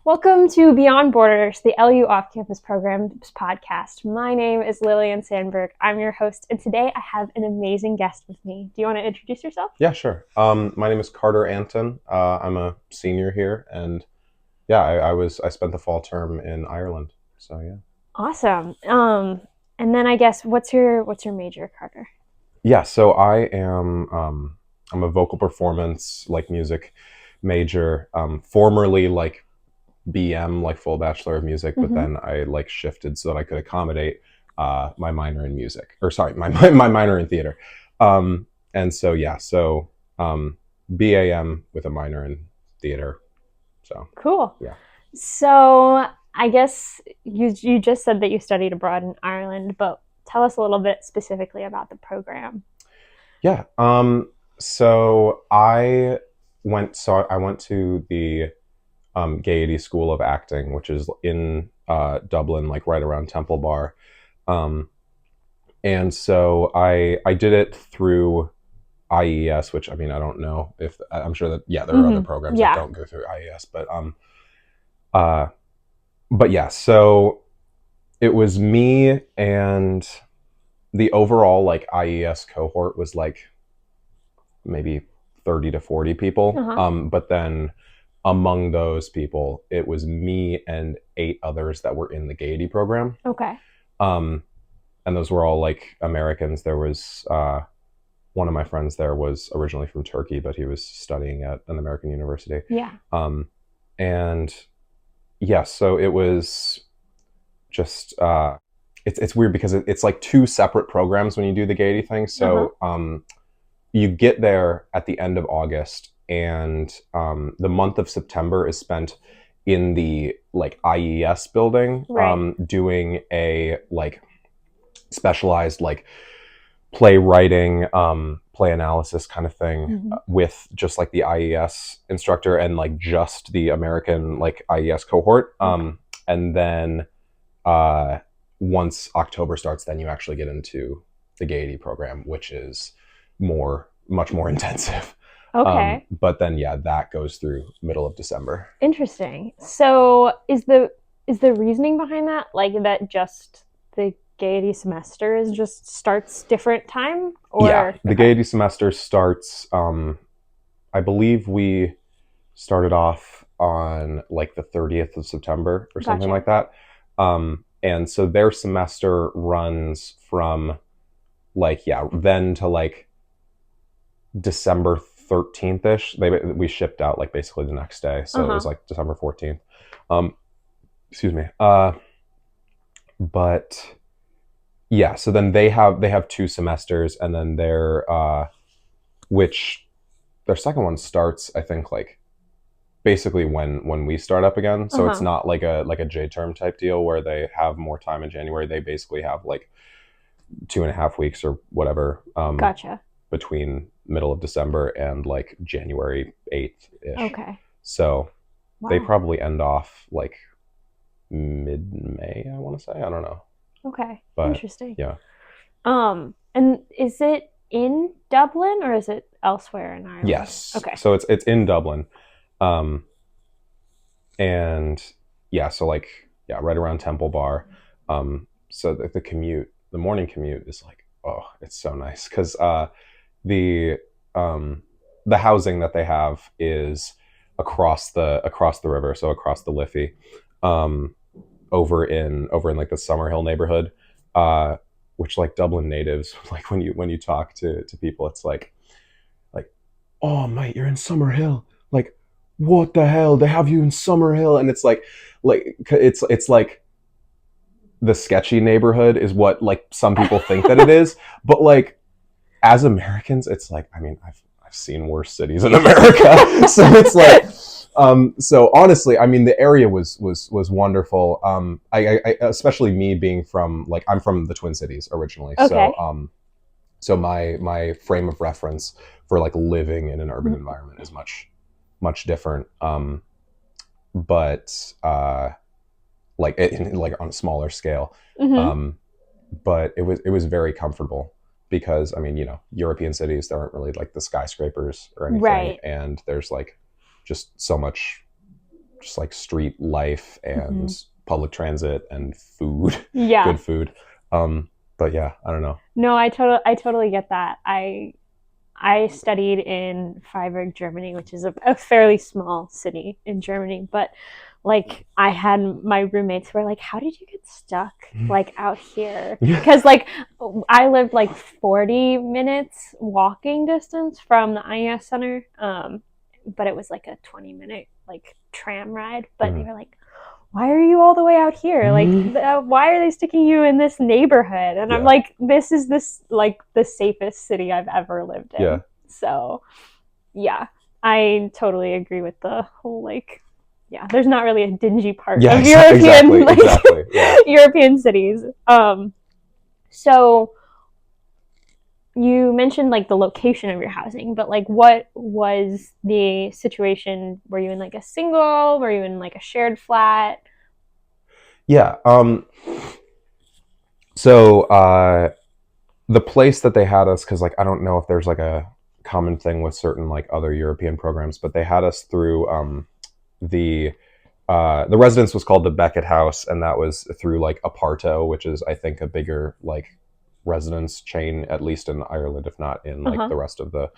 Welcome to Beyond Borders, the LU Off-Campus Programs podcast. My name is Lillian Sandberg. I'm your host, and today I have an amazing guest with me. Do you want to introduce yourself? Yeah, sure. My name is Carter Anton. I'm a senior here, and yeah, I spent the fall term in Ireland. So yeah. Awesome. And then I guess what's your major, Carter? Yeah, so I'm a vocal performance music major. Formerly BM, full bachelor of music, but then I shifted so that I could accommodate my minor in music, or sorry, my minor in theater. And so yeah, so BAM with a minor in theater. So Cool. yeah. So I guess you just said that you studied abroad in Ireland, but tell us a little bit specifically about the program. Yeah. So I went to the Gaiety School of Acting, which is in Dublin, right around Temple Bar. And so I did it through IES, which I mean I don't know if I'm sure that there are other programs that don't go through IES, uh, but yeah. So it was me, and the overall IES cohort was maybe 30 to 40 people. But then among those people, it was me and 8 others that were in the Gaiety program. Okay. And those were all Americans. There was one of my friends there was originally from Turkey, but he was studying at an American university. Yeah. And yeah, so it was just it's weird because it's like 2 separate programs when you do the Gaiety thing. So you get there at the end of August, and the month of September is spent in the IES building, Right. doing a specialized playwriting, play analysis kind of thing, with just the IES instructor and just the American IES cohort. And then once October starts, then you actually get into the Gaiety program, which is much more intensive. Okay. But then that goes through middle of December. Interesting. So is the reasoning behind that that just the Gaiety semester just starts different time? Or yeah, the Gaiety semester starts, I believe we started off on the 30th of September or something like that. And so their semester runs from then to December 13th-ish. We shipped out basically the next day, so it was December 14th. Excuse me. But yeah, so then they have 2 semesters, and then their second one starts, I think, basically when we start up again. So it's not like a J term type deal where they have more time in January. They basically have 2.5 weeks or whatever. Gotcha. Between middle of December and January 8th-ish. Okay. So they probably end off mid-May, I want to say. I don't know. Okay. But, interesting. Yeah. And is it in Dublin or is it elsewhere in Ireland? Yes. Okay. So it's in Dublin. And yeah, so right around Temple Bar. So the morning commute is it's so nice because the housing that they have is across the river, so across the Liffey, over in the Summerhill neighborhood, which Dublin natives, when you talk to people, it's oh mate, you're in Summerhill, what the hell, they have you in Summerhill, and it's it's the sketchy neighborhood is what some people think that it is, but as Americans, it's I mean, I've seen worse cities in America. So it's so honestly, I mean, the area was wonderful. I especially me being from I'm from the Twin Cities originally. Okay. So my frame of reference for living in an urban environment is much different. But on a smaller scale. But it was very comfortable. Because I mean, European cities, there aren't really the skyscrapers or anything, right? And there's just so much just like street life and public transit and food, Yeah. good food. But yeah, I don't know. No, I totally get that. I studied in Freiburg, Germany, which is a fairly small city in Germany, but like I had my roommates were like, how did you get stuck like out here? Because like I lived like 40 minutes walking distance from the IES center, but it was like a 20-minute like tram ride. But they were like, why are you all the way out here? Like, why are they sticking you in this neighborhood? And I'm like, this is like the safest city I've ever lived in. Yeah. So yeah, I totally agree with the whole like, yeah, there's not really a dingy part of European European cities. So you mentioned like the location of your housing, but like what was the situation? Were you in like a single? Were you in like a shared flat? Yeah. So the place that they had us, because like I don't know if there's like a common thing with certain like other European programs, but they had us through the residence was called the Beckett House, and that was through like Aparto, which is I think a bigger like residence chain, at least in Ireland, if not in like the rest of the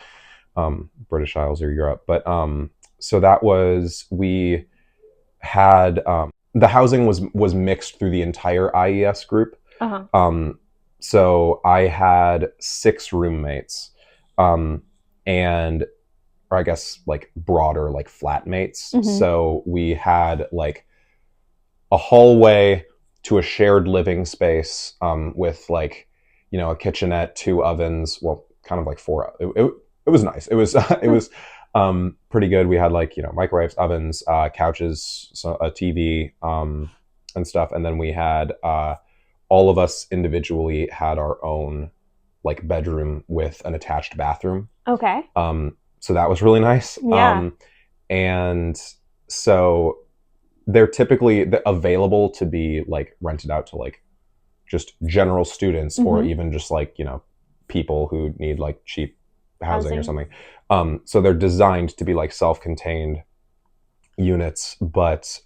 British Isles or Europe. But so that was, we had the housing was mixed through the entire IES group. So I had 6 roommates, and or I guess like broader like flatmates. So we had like a hallway to a shared living space with like, you know, a kitchenette, 2 ovens, well, kind of like 4. It was nice. It was it was pretty good. We had like, you know, microwaves, ovens, couches, a TV, and stuff. And then we had all of us individually had our own like bedroom with an attached bathroom. Okay. So that was really nice. Yeah. And so they're typically available to be like rented out to like just general students or even just like, you know, people who need like cheap housing or something. So they're designed to be like self-contained units. But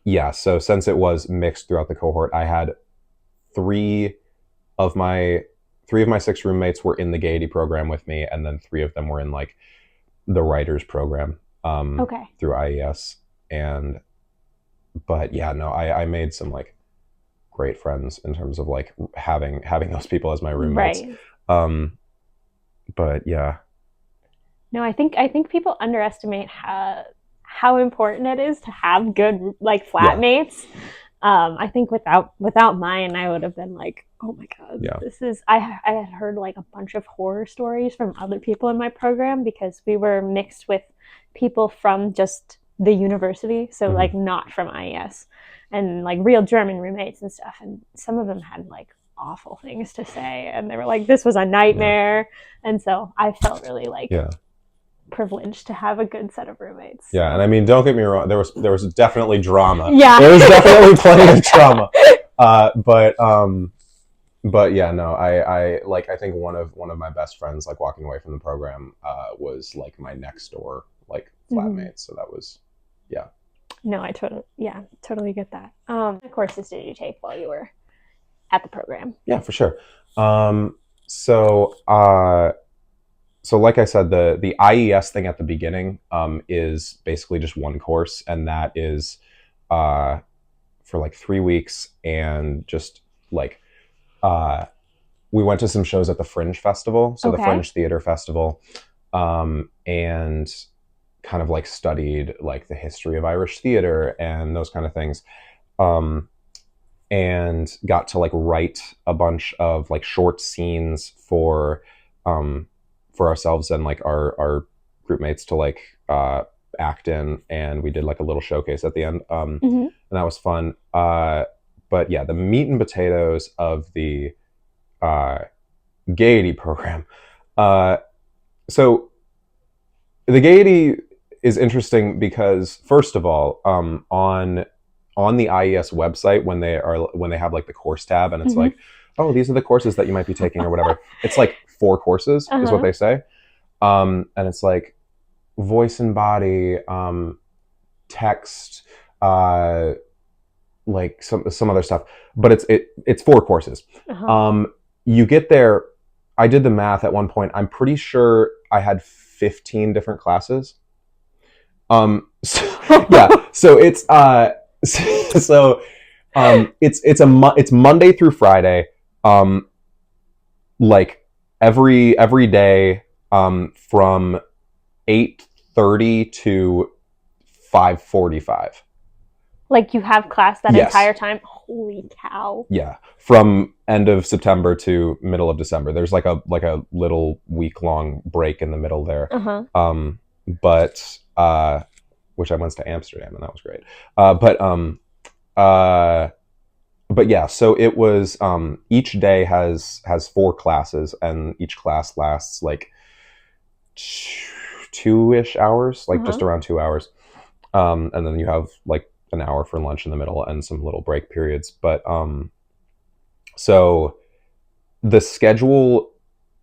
yeah, so since it was mixed throughout the cohort, I had 3 of my 6 roommates were in the Gaiety program with me, and then 3 of them were in like the writers program through IES. But yeah, no, I made some like great friends in terms of like having those people as my roommates. Right. But yeah. No, I think people underestimate how important it is to have good like flatmates. I think without mine, I would have been like, oh my god, this is. I had heard like a bunch of horror stories from other people in my program because we were mixed with people from just the university, so like not from IES, and like real German roommates and stuff. And some of them had like awful things to say, and they were like, this was a nightmare. And so I felt really like privileged to have a good set of roommates. Yeah, and I mean, don't get me wrong, there was definitely drama. Yeah, there was definitely plenty of drama. But yeah, no, I like, I think one of my best friends, like walking away from the program, was like my next door like flatmate. So that was, yeah. No, I totally get that. What courses did you take while you were at the program? Yeah, for sure. So like I said, the IES thing at the beginning is basically just one course, and that is for like 3 weeks, and just like we went to some shows at the Fringe Festival, so the Fringe Theater Festival, and kind of like studied like the history of Irish theater and those kind of things, and got to like write a bunch of like short scenes for ourselves and like our group mates to like act in, and we did like a little showcase at the end, and that was fun. But yeah, the meat and potatoes of the Gaiety program. So the Gaiety is interesting because, first of all, on the IES website, when they have like the course tab, and it's like, oh, these are the courses that you might be taking or whatever. It's like 4 courses is what they say. And it's like voice and body, text, uh, like some other stuff. But it's 4 courses. Uh-huh. You get there. I did the math at one point. I'm pretty sure I had 15 different classes. So, yeah. So it's so it's Monday through Friday. Like every day, from 8:30 to 5:45. Like you have class that Yes. entire time? Holy cow. Yeah. From end of September to middle of December. There's like a little week long break in the middle there. Uh-huh. But which I went to Amsterdam and that was great. Uh but yeah, so it was, each day has 4 classes, and each class lasts like 2-ish hours, like Uh-huh. just around 2 hours. And then you have like an hour for lunch in the middle and some little break periods. But so the schedule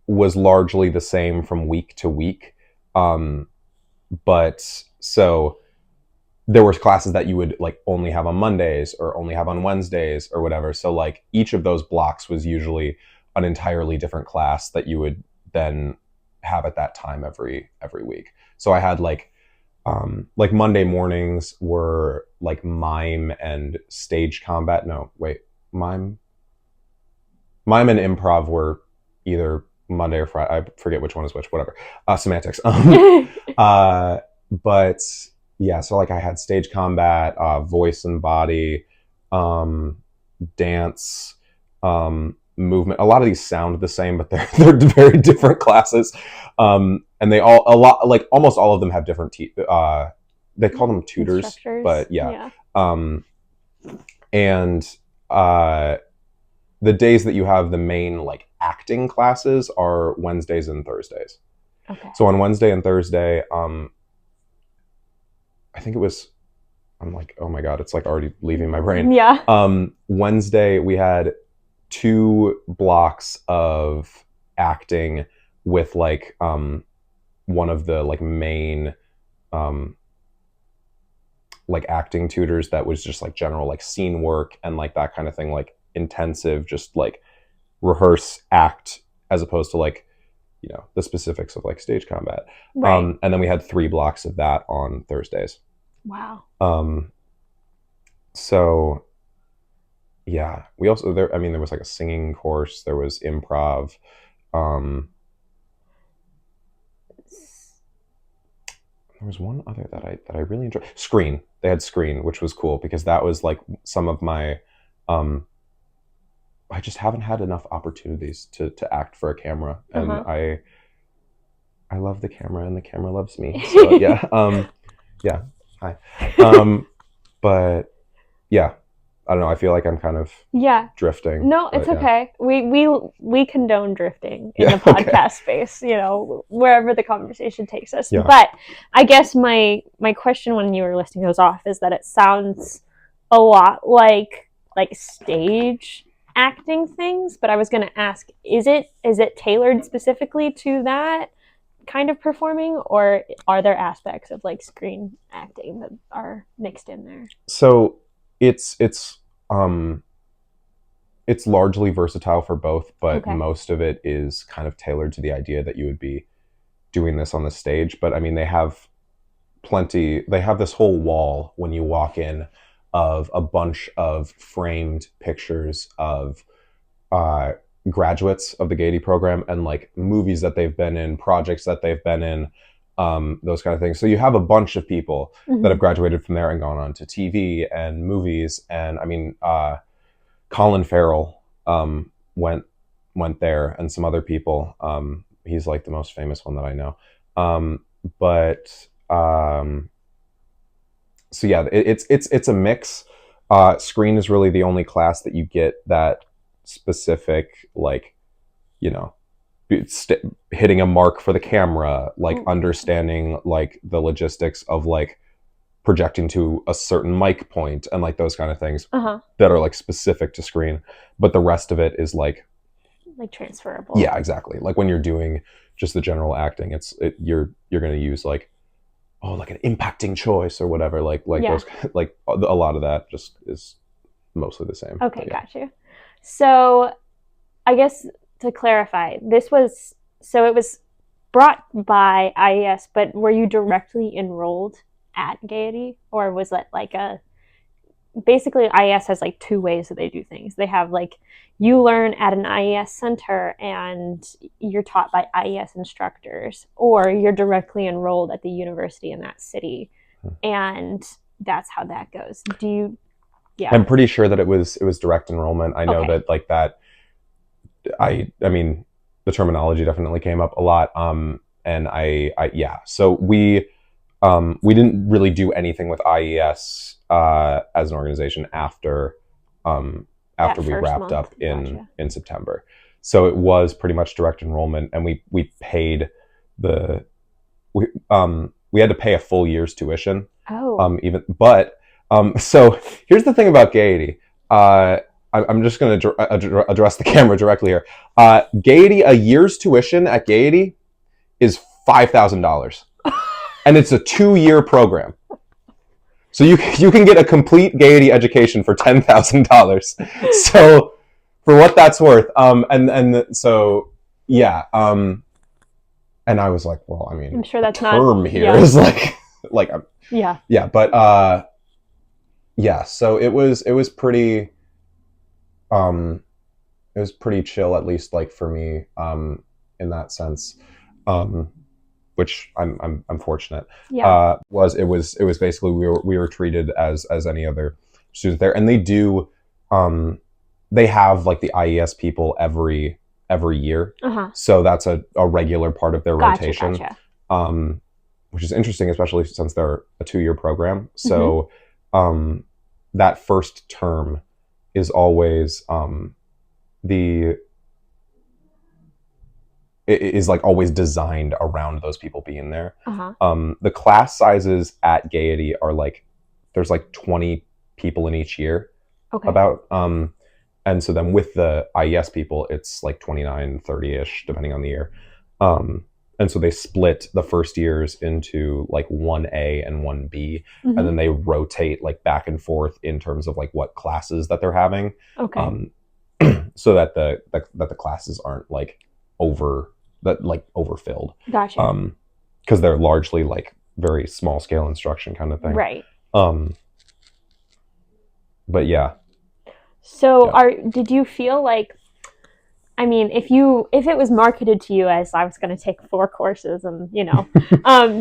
was largely the same from week to week. But so there were classes that you would like only have on Mondays or only have on Wednesdays or whatever. So like each of those blocks was usually an entirely different class that you would then have at that time every week. So I had like Monday mornings were like mime and stage combat. No, wait, mime, mime and improv were either Monday or Friday. I forget which one is which. Whatever. Semantics. But yeah, so like I had stage combat, voice and body, um, dance, movement. A lot of these sound the same, but they're very different classes. And they all a lot like almost all of them have different they call them tutors, Instructors. but yeah. Yeah. And the days that you have the main like acting classes are Wednesdays and Thursdays. Okay. So on Wednesday and Thursday, I think it was, I'm like, oh my God, it's like already leaving my brain. Yeah. Wednesday, we had 2 blocks of acting with like one of the like main like acting tutors that was just like general like scene work and like that kind of thing, like intensive, just like rehearse, act, as opposed to like, the specifics of like stage combat. Right. And then we had 3 blocks of that on Thursdays. Wow. So yeah, we also there. I mean, there was like a singing course. There was improv. There was one other that I really enjoyed. Screen. They had screen, which was cool because that was like some of my. I just haven't had enough opportunities to act for a camera, and Uh-huh. I love the camera, and the camera loves me. So yeah, yeah. Hi. But yeah, I don't know. I feel like I'm kind of Yeah. drifting. No, it's But yeah. okay. We condone drifting in the Yeah. Okay. podcast space, wherever the conversation takes us. Yeah. But I guess my question when you were listing those off is that it sounds a lot like stage acting things, but I was going to ask, is it tailored specifically to that kind of performing, or are there aspects of like screen acting that are mixed in there? So um it's largely versatile for both, but Okay. most of it is kind of tailored to the idea that you would be doing this on the stage. But I mean, they have this whole wall when you walk in of a bunch of framed pictures of uh, graduates of the Gaiety program and like movies that they've been in, projects that they've been in, those kind of things. So you have a bunch of people that have Mm-hmm. graduated from there and gone on to TV and movies. And I mean, Colin Farrell went there, and some other people. He's like the most famous one that I know. But so yeah, it's a mix. Screen is really the only class that you get that specific, like, you know hitting a mark for the camera, like understanding like the logistics of like projecting to a certain mic point and like those kind of things Uh-huh. that are like specific to screen. But the rest of it is like, Like transferable. yeah, exactly, like when you're doing just the general acting, you're going to use like oh, like an impacting choice or whatever, like Yeah. those, like a lot of that just is mostly the same. Okay, But yeah. got you. So I guess to clarify, this was so it was brought by IES, but were you directly enrolled at Gaiety, or was it like a basically IES has like two ways that they do things. They have like you learn at an IES center and you're taught by IES instructors, or you're directly enrolled at the university in that city, and that's how that goes. Do you? Yeah. I'm pretty sure that it was direct enrollment. I know Okay. that like that I mean the terminology definitely came up a lot. And I yeah. So we didn't really do anything with IES as an organization That after we first wrapped month. up in Gotcha. September. So it was pretty much direct enrollment, and we paid the we had to pay a full year's tuition. Oh. Even but so here's the thing about Gaiety. I'm just going to address the camera directly here. Gaiety, a year's tuition at Gaiety is $5,000, and it's a 2-year program. So you can get a complete Gaiety education for $10,000. So for what that's worth, so yeah, and I was like, well, I mean, I'm sure a that's not. term here Yeah. is like Yeah. yeah, but yeah, so it was pretty um it was pretty chill, at least like for me, in that sense. Um which I'm fortunate. Yeah. Was it was basically we were treated as any other student there, and they have like the IES people every year, Uh huh. so that's a regular part of their Gotcha. rotation, Gotcha. um, which is interesting, especially since they're a 2-year program. Mm-hmm. So that first term is always the it is like always designed around those people being there. Uh huh. The class sizes at Gaiety are like there's like 20 people in each year, Okay. about and so then with the IES people it's like 29, 30ish depending on the year. And so they split the first years into like 1A and 1B, and Mm-hmm. then they rotate like back and forth in terms of like what classes that they're having, Okay. um, so that the classes aren't like overfilled, Gotcha. because they're largely like very small scale instruction kind of thing. Right. um but yeah. So Yeah. did you feel like I mean, if it was marketed to you as I was going to take 4 courses and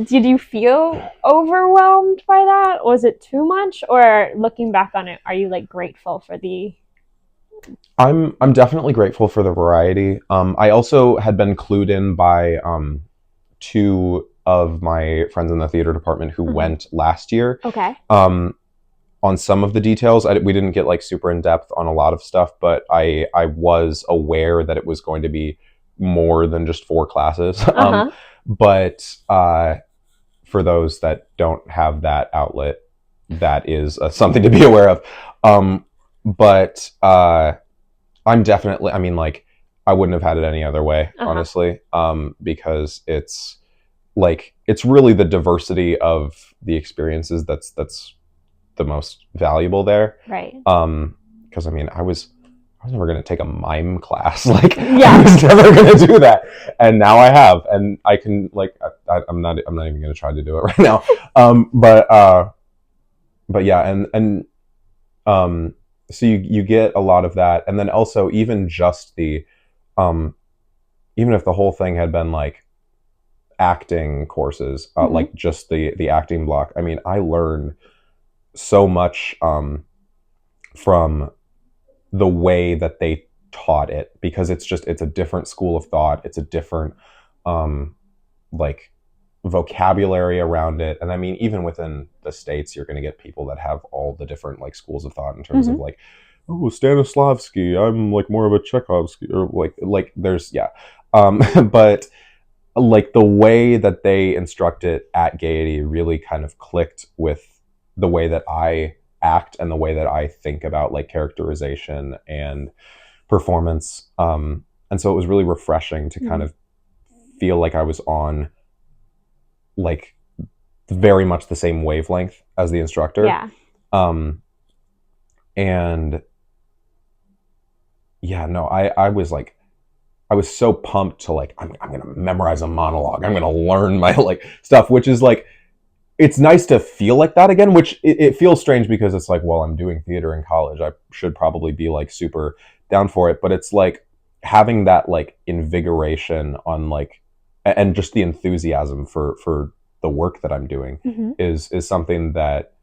did you feel overwhelmed by that? Was it too much, or looking back on it, are you like grateful for the? I'm definitely grateful for the variety. I also had been clued in by two of my friends in the theater department who Mhm. went last year, Okay. on some of the details. We didn't get like super in depth on a lot of stuff, but I was aware that it was going to be more than just 4 classes. Uh huh. But for those that don't have that outlet, that is something to be aware of. But I'm definitely, I mean, like, I wouldn't have had it any other way, Uh huh. honestly, because it's really the diversity of the experiences that's the most valuable there. Right. Because I mean, I was never going to take a mime class. Like, Yeah. I was never going to do that, and now I have, and I can like, I'm not even going to try to do it right now. But yeah, and so you get a lot of that, and then also even just um, even if the whole thing had been like acting courses, Mm-hmm. like just the acting block. I mean, I learned so much from the way that they taught it, because it's a different school of thought. It's a different um, like vocabulary around it. And I mean, even within the States, you're going to get people that have all the different like schools of thought in terms of Mm-hmm. like, oh, Stanislavski, I'm like more of a Chekhovsky, or like there's, yeah. But like the way that they instruct it at Gaiety really kind of clicked with the way that I act and the way that I think about like characterization and performance. And so it was really refreshing to kind Mm-hmm. of feel like I was on like very much the same wavelength as the instructor. Yeah. Um, and yeah, no, I was like, I was so pumped to like, I'm going to memorize a monologue. I'm going to learn my like stuff, which is like, it's nice to feel like that again, which it feels strange because it's like, well, I'm doing theater in college. I should probably be like super down for it. But it's like having that like invigoration on like, and just the enthusiasm for the work that I'm doing Mm-hmm. is something that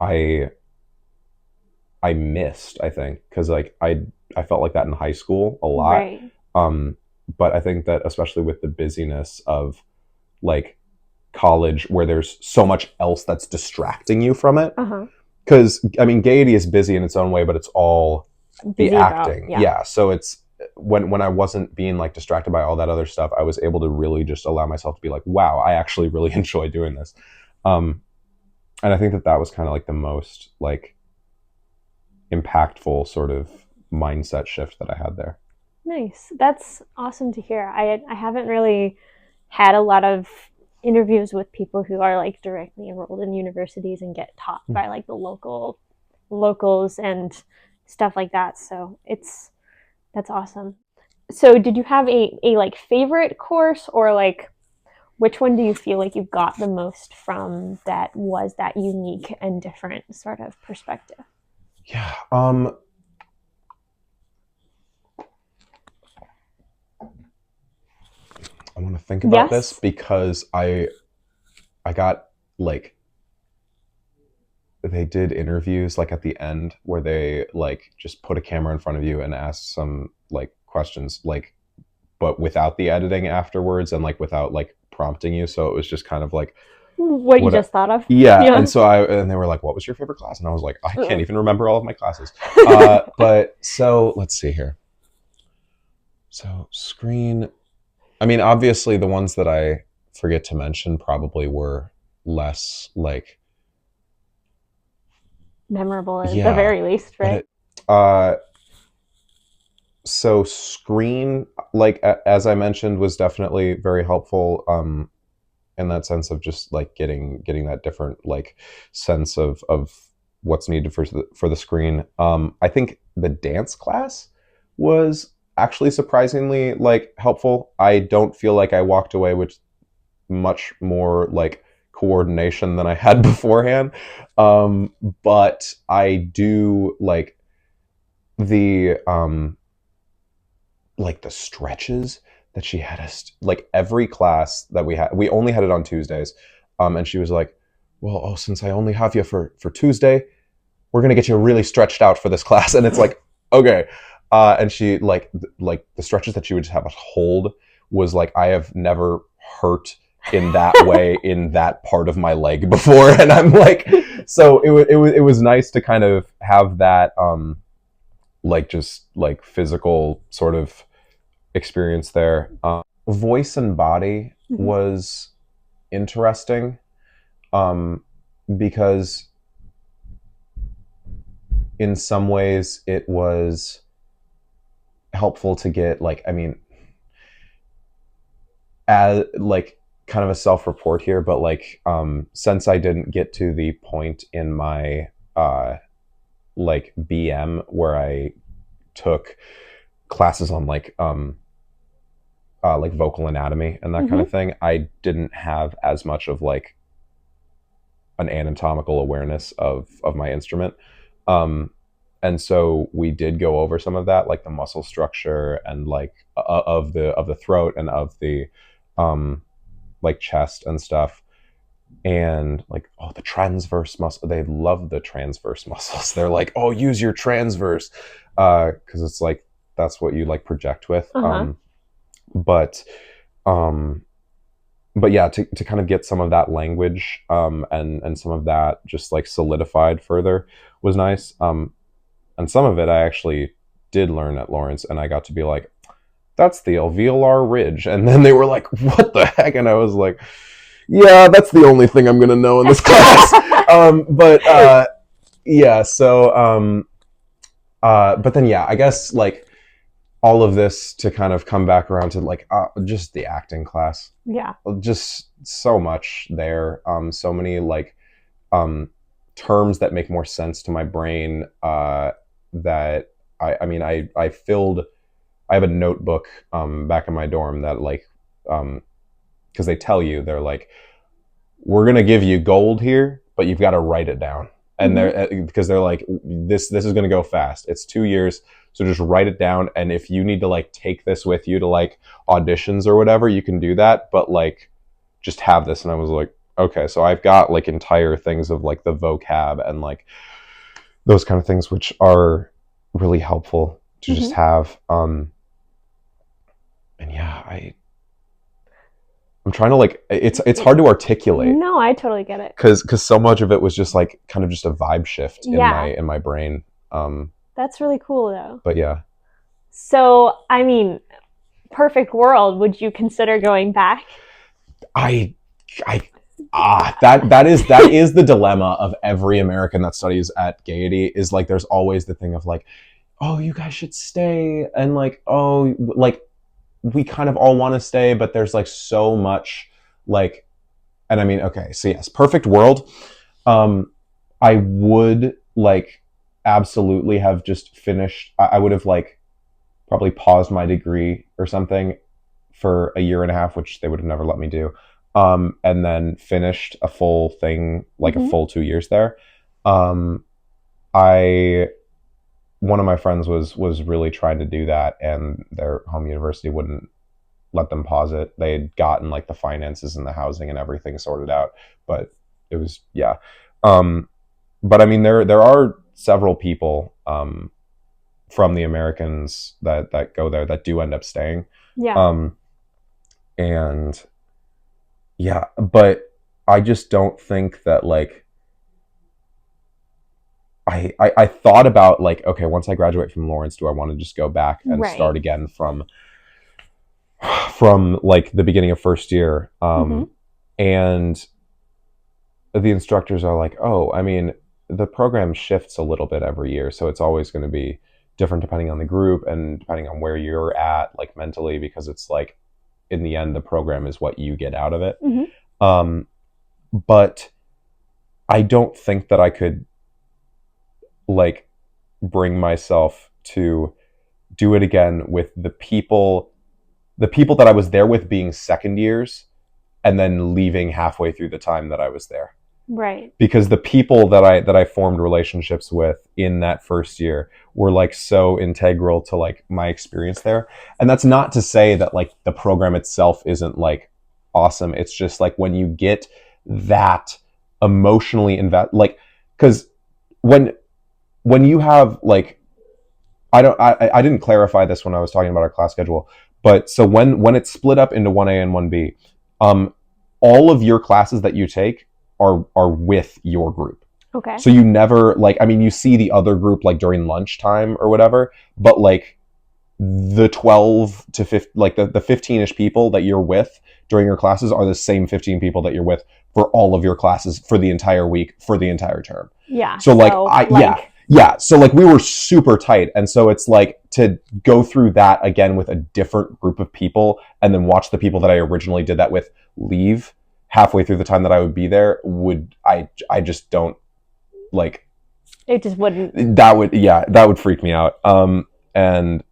I I missed, I think, because like I felt like that in high school a lot. Right. Um, but I think that especially with the busyness of like college, where there's so much else that's distracting you from it. Uh-huh. Because I mean, Gaiety is busy in its own way, but it's all the Busy about, acting. yeah. Yeah, so it's when I wasn't being like distracted by all that other stuff, I was able to really just allow myself to be like, wow, I actually really enjoy doing this. Um, and I think that that was kind of like the most like impactful sort of mindset shift that I had there. Nice. That's awesome to hear. I haven't really had a lot of interviews with people who are like directly enrolled in universities and get taught by like the locals and stuff like that. So that's awesome. So did you have a like favorite course, or like which one do you feel like you got the most from that was that unique and different sort of perspective? Yeah. I want to think about this Yes. because I got like they did interviews like at the end where they like just put a camera in front of you and ask some like questions like but without the editing afterwards and like without like prompting you, so it was just kind of like What you what just thought of? yeah. Yeah. And so I and they were like, what was your favorite class? And I was like, I can't even remember all of my classes. But so let's see here. So screen, I mean, obviously the ones that I forget to mention probably were less like Memorable at the yeah, very least, but right? it so screen like as I mentioned was definitely very helpful in that sense of just like getting that different like sense of what's needed for the screen. I think the dance class was actually surprisingly like helpful. I don't feel like I walked away with much more like coordination than I had beforehand. But I do the like the stretches that she had us like every class that we only had it on Tuesdays. And she was like, well, oh, since I only have you for Tuesday, we're gonna get you really stretched out for this class. And it's like, okay. And she like the stretches that she would have us hold was like I have never hurt in that way in that part of my leg before. And I'm like, so it was nice to kind of have that like just like physical sort of experience there. Voice and body Mm-hmm. was interesting um, because in some ways it was helpful to get like I mean as like kind of a self-report here, but like since I didn't get to the point in my like BM where I took classes on like vocal anatomy and that kind Mm-hmm. of thing, I didn't have as much of like an anatomical awareness of my instrument. Um, and so we did go over some of that, like the muscle structure and like of the throat and of the um, like chest and stuff. And like, oh, the transverse muscle, they love the transverse muscles. They're like, oh, use your transverse because it's like that's what you like project with. Uh-huh. But um, but yeah, to kind of get some of that language and some of that just like solidified further was nice. And some of it I actually did learn at Lawrence, and I got to be like, that's the alveolar ridge. And then they were like, what the heck? And I was like, yeah, that's the only thing I'm gonna know in this class. But yeah, so but then yeah, I guess like all of this to kind of come back around to like just the acting class. Yeah. Just so much there. So many like um, terms that make more sense to my brain. That I mean, I filled. I have a notebook back in my dorm that like because they tell you they're like we're gonna give you gold here, but you've got to write it down. And Mm-hmm. they're because they're like this is gonna go fast. It's 2 years, so just write it down. And if you need to like take this with you to like auditions or whatever, you can do that. But like just have this. And I was like, okay, so I've got like entire things of like the vocab and like those kind of things, which are really helpful to just Mm-hmm. have. And yeah, I'm trying to like it's hard to articulate No, I totally get it. because so much of it was just like kind of just a vibe shift Yeah. in my brain. That's really cool though. But yeah, So, I mean, perfect world, would you consider going back? I I that is the dilemma of every American that studies at Gaiety is like there's always the thing of like, oh, you guys should stay, and like, oh, like we kind of all want to stay, but there's like so much like, and I mean, okay, so yes, perfect world. Um, I would like absolutely have just finished. I would have like probably paused my degree or something for a year and a half, which they would have never let me do. And then finished a full thing, like a Mm-hmm. full 2 years there. Um, I One of my friends was really trying to do that, and their home university wouldn't let them pause it. They had gotten like the finances and the housing and everything sorted out, but it was yeah. Um, but I mean, there are several people from the Americans that go there that do end up staying. Yeah. Um, and yeah, but I just don't think that like I thought about like okay, once I graduate from Lawrence, do I want to just go back and Right. start again from like the beginning of first year? Mm-hmm. And the instructors are like, oh, I mean, the program shifts a little bit every year, so it's always going to be different depending on the group and depending on where you're at, like mentally, because it's like in the end, the program is what you get out of it. Mm-hmm. Um, but I don't think that I could like bring myself to do it again with the people that I was there with being second years and then leaving halfway through the time that I was there. Right. Because the people that I formed relationships with in that first year were like so integral to like my experience there. And that's not to say that like the program itself isn't like awesome. It's just like when you get that emotionally invest like because when you have like I didn't clarify this when I was talking about our class schedule, but so when it's split up into 1A and 1B, um, all of your classes that you take are with your group. Okay. So you never like I mean you see the other group like during lunchtime or whatever, but like the 12 to 15 like the 15ish people that you're with during your classes are the same 15 people that you're with for all of your classes for the entire week for the entire term. Yeah. So like So, I yeah, like, yeah. So like we were super tight. And so it's like to go through that again with a different group of people and then watch the people that I originally did that with leave halfway through the time that I would be there would I just don't like it just wouldn't. that would yeah, that would freak me out. And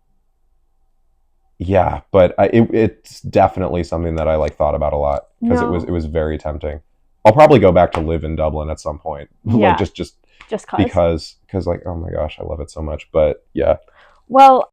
yeah, but it's definitely something that I like thought about a lot because it No. was very tempting. I'll probably go back to live in Dublin at some point, like Yeah. just Just cause. because like oh my gosh, I love it so much. But yeah, Well,